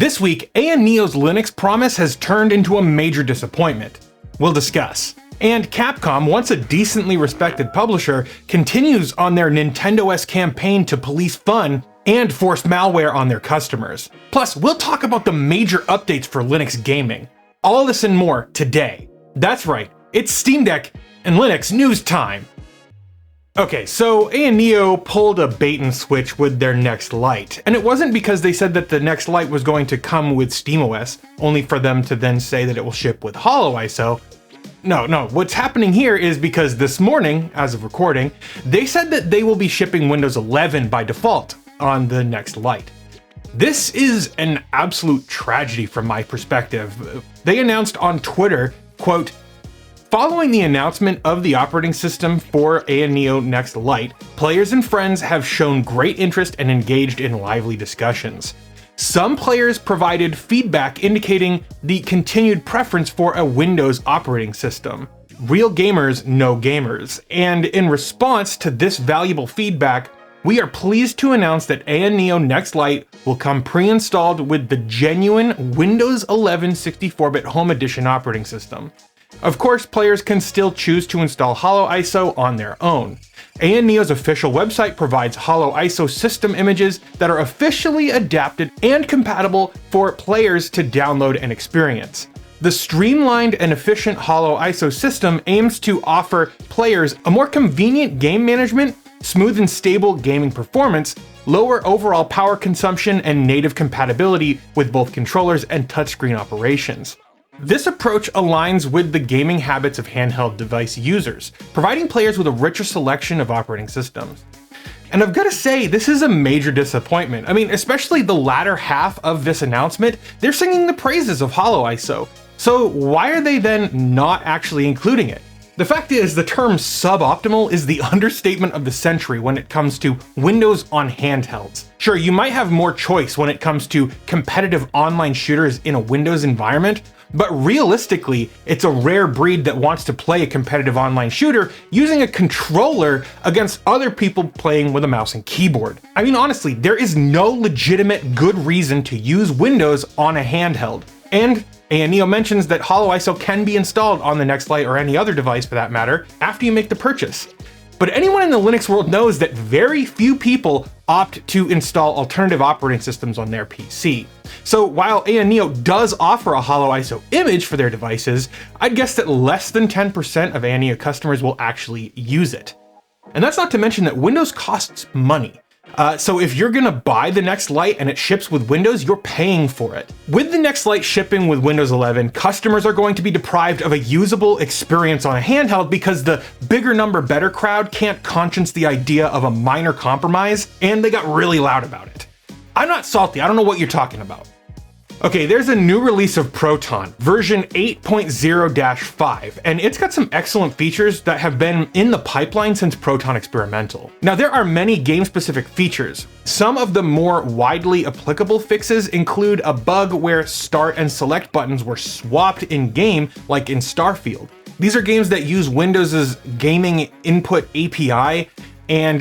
This week, AYANEO's Linux promise has turned into a major disappointment. We'll discuss. And Capcom, once a decently respected publisher, continues on their NintendoS campaign to police fun and force malware on their customers. Plus, we'll talk about the major updates for Linux gaming. All this and more today. That's right, it's Steam Deck and Linux news time. Okay, so AYANEO pulled a bait and switch with their next light, and it wasn't because they said that the next light was going to come with SteamOS, only for them to then say that it will ship with HoloISO. No, what's happening here is because this morning, as of recording, they said that they will be shipping Windows 11 by default on the next light. This is an absolute tragedy from my perspective. They announced on Twitter, quote, "Following the announcement of the operating system for AYANEO Next Light, players and friends have shown great interest and engaged in lively discussions. Some players provided feedback indicating the continued preference for a Windows operating system. Real gamers know gamers, and in response to this valuable feedback, we are pleased to announce that AYANEO Next Light will come pre-installed with the genuine Windows 11 64-bit Home Edition operating system. Of course, players can still choose to install HoloISO on their own. AYANEO's official website provides HoloISO system images that are officially adapted and compatible for players to download and experience. The streamlined and efficient HoloISO system aims to offer players a more convenient game management, smooth and stable gaming performance, lower overall power consumption, and native compatibility with both controllers and touchscreen operations. This approach aligns with the gaming habits of handheld device users, providing players with a richer selection of operating systems. And I've got to say, this is a major disappointment. I mean, especially the latter half of this announcement, they're singing the praises of HoloISO. So why are they then not actually including it? The fact is, the term suboptimal is the understatement of the century when it comes to Windows on handhelds. Sure, you might have more choice when it comes to competitive online shooters in a Windows environment, but realistically, it's a rare breed that wants to play a competitive online shooter using a controller against other people playing with a mouse and keyboard. I mean, honestly, there is no legitimate good reason to use Windows on a handheld. And AYANEO mentions that HoloISO can be installed on the Next Light or any other device for that matter after you make the purchase. But anyone in the Linux world knows that very few people opt to install alternative operating systems on their PC. So while AYANEO does offer a HoloISO image for their devices, I'd guess that less than 10% of AYANEO customers will actually use it. And that's not to mention that Windows costs money. So if you're gonna buy the Next Light and it ships with Windows, you're paying for it. With the Next Light shipping with Windows 11, customers are going to be deprived of a usable experience on a handheld because the bigger number better crowd can't conscience the idea of a minor compromise, and they got really loud about it. I'm not salty, I don't know what you're talking about. Okay, there's a new release of Proton, version 8.0-5, and it's got some excellent features that have been in the pipeline since Proton Experimental. Now, there are many game-specific features. Some of the more widely applicable fixes include a bug where start and select buttons were swapped in-game, like in Starfield. These are games that use Windows' gaming input API, and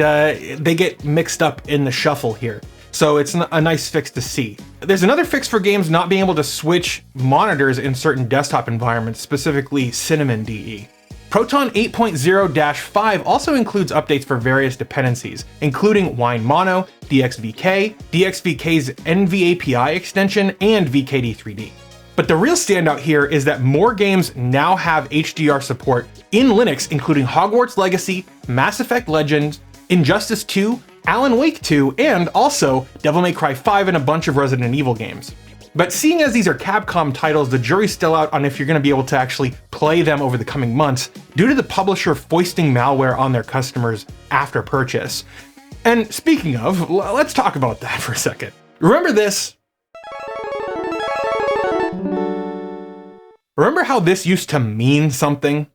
they get mixed up in the shuffle here. So it's a nice fix to see. There's another fix for games not being able to switch monitors in certain desktop environments, specifically Cinnamon DE. Proton 8.0-5 also includes updates for various dependencies, including Wine Mono, DXVK, DXVK's NVAPI extension, and VKD3D. But the real standout here is that more games now have HDR support in Linux, including Hogwarts Legacy, Mass Effect Legends, Injustice 2, Alan Wake 2, and also Devil May Cry 5 and a bunch of Resident Evil games. But seeing as these are Capcom titles, the jury's still out on if you're going to be able to actually play them over the coming months due to the publisher foisting malware on their customers after purchase. And speaking of, let's talk about that for a second. Remember this? Remember how this used to mean something?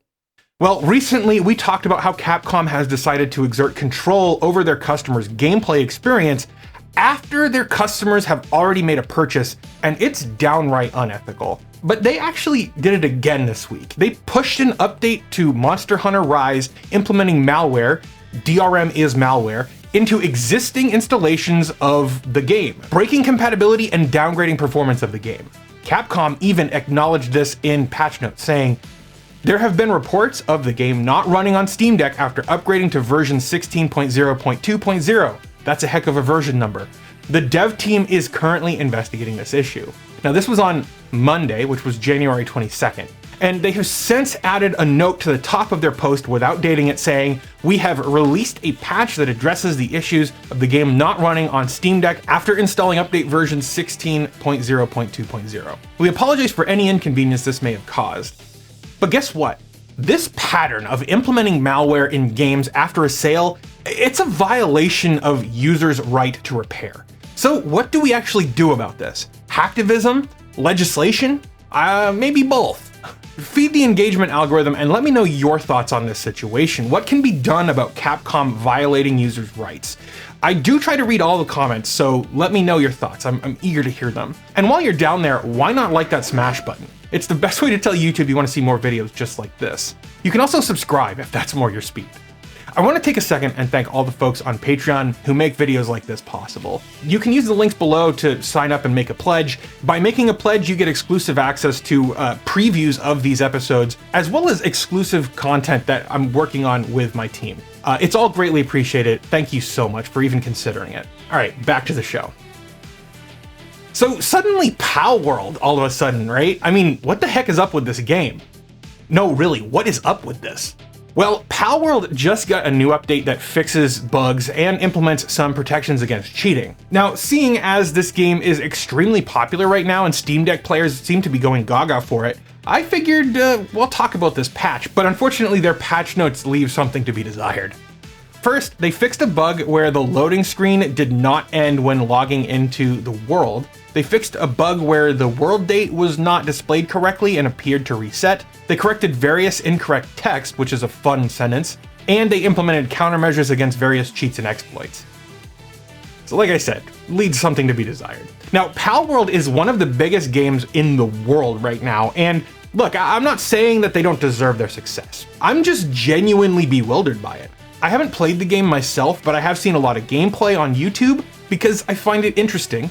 Well, recently we talked about how Capcom has decided to exert control over their customers' gameplay experience after their customers have already made a purchase, and it's downright unethical. But they actually did it again this week. They pushed an update to Monster Hunter Rise implementing malware, DRM is malware, into existing installations of the game, breaking compatibility and downgrading performance of the game. Capcom even acknowledged this in patch notes, saying, "There have been reports of the game not running on Steam Deck after upgrading to version 16.0.2.0. That's a heck of a version number. The dev team is currently investigating this issue." Now, this was on Monday, which was January 22nd. And they have since added a note to the top of their post without dating it, saying, "We have released a patch that addresses the issues of the game not running on Steam Deck after installing update version 16.0.2.0. We apologize for any inconvenience this may have caused." But guess what? This pattern of implementing malware in games after a sale, it's a violation of users' right to repair. So what do we actually do about this? Hacktivism? Legislation? Maybe both. Feed the engagement algorithm and let me know your thoughts on this situation. What can be done about Capcom violating users' rights? I do try to read all the comments, so let me know your thoughts. I'm eager to hear them. And while you're down there, why not like that smash button? It's the best way to tell YouTube you want to see more videos just like this. You can also subscribe if that's more your speed. I want to take a second and thank all the folks on Patreon who make videos like this possible. You can use the links below to sign up and make a pledge. By making a pledge, you get exclusive access to previews of these episodes, as well as exclusive content that I'm working on with my team. It's all greatly appreciated. Thank you so much for even considering it. All right, back to the show. So suddenly Palworld all of a sudden, right? I mean, what the heck is up with this game? No, really, what is up with this? Well, Palworld just got a new update that fixes bugs and implements some protections against cheating. Now, seeing as this game is extremely popular right now and Steam Deck players seem to be going gaga for it, I figured we'll talk about this patch, but unfortunately their patch notes leave something to be desired. First, they fixed a bug where the loading screen did not end when logging into the world. They fixed a bug where the world date was not displayed correctly and appeared to reset. They corrected various incorrect text, which is a fun sentence, and they implemented countermeasures against various cheats and exploits. So like I said, leaves something to be desired. Now, Palworld is one of the biggest games in the world right now, and look, I'm not saying that they don't deserve their success. I'm just genuinely bewildered by it. I haven't played the game myself, but I have seen a lot of gameplay on YouTube because I find it interesting.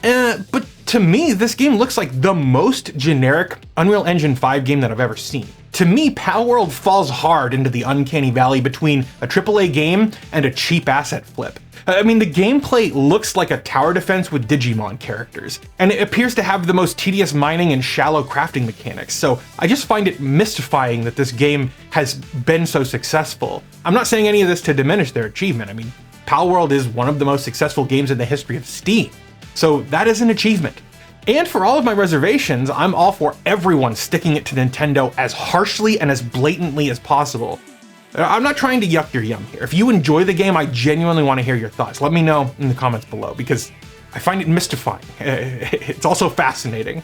But to me, this game looks like the most generic Unreal Engine 5 game that I've ever seen. To me, Palworld falls hard into the uncanny valley between a AAA game and a cheap asset flip. I mean, the gameplay looks like a tower defense with Digimon characters, and it appears to have the most tedious mining and shallow crafting mechanics, so I just find it mystifying that this game has been so successful. I'm not saying any of this to diminish their achievement. I mean, Palworld is one of the most successful games in the history of Steam. So that is an achievement. And for all of my reservations, I'm all for everyone sticking it to Nintendo as harshly and as blatantly as possible. I'm not trying to yuck your yum here. If you enjoy the game, I genuinely want to hear your thoughts. Let me know in the comments below, because I find it mystifying. It's also fascinating.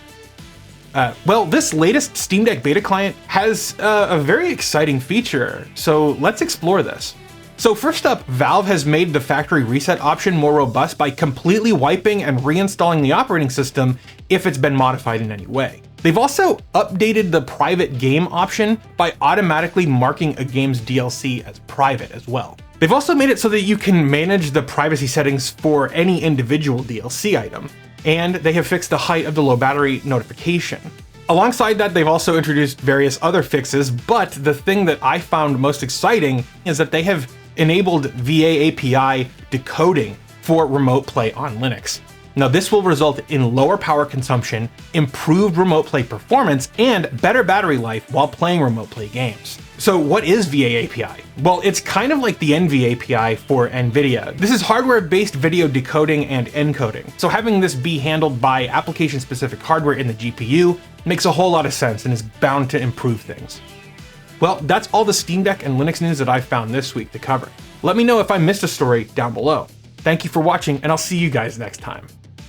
Well, this latest Steam Deck beta client has a very exciting feature, so let's explore this. So first up, Valve has made the factory reset option more robust by completely wiping and reinstalling the operating system if it's been modified in any way. They've also updated the private game option by automatically marking a game's DLC as private as well. They've also made it so that you can manage the privacy settings for any individual DLC item, and they have fixed the height of the low battery notification. Alongside that, they've also introduced various other fixes, but the thing that I found most exciting is that they have enabled VA API decoding for remote play on Linux. Now, this will result in lower power consumption, improved remote play performance, and better battery life while playing remote play games. So what is VA API? Well, it's kind of like the NV API for NVIDIA. This is hardware-based video decoding and encoding. So having this be handled by application-specific hardware in the GPU makes a whole lot of sense and is bound to improve things. Well, that's all the Steam Deck and Linux news that I found this week to cover. Let me know if I missed a story down below. Thank you for watching, and I'll see you guys next time.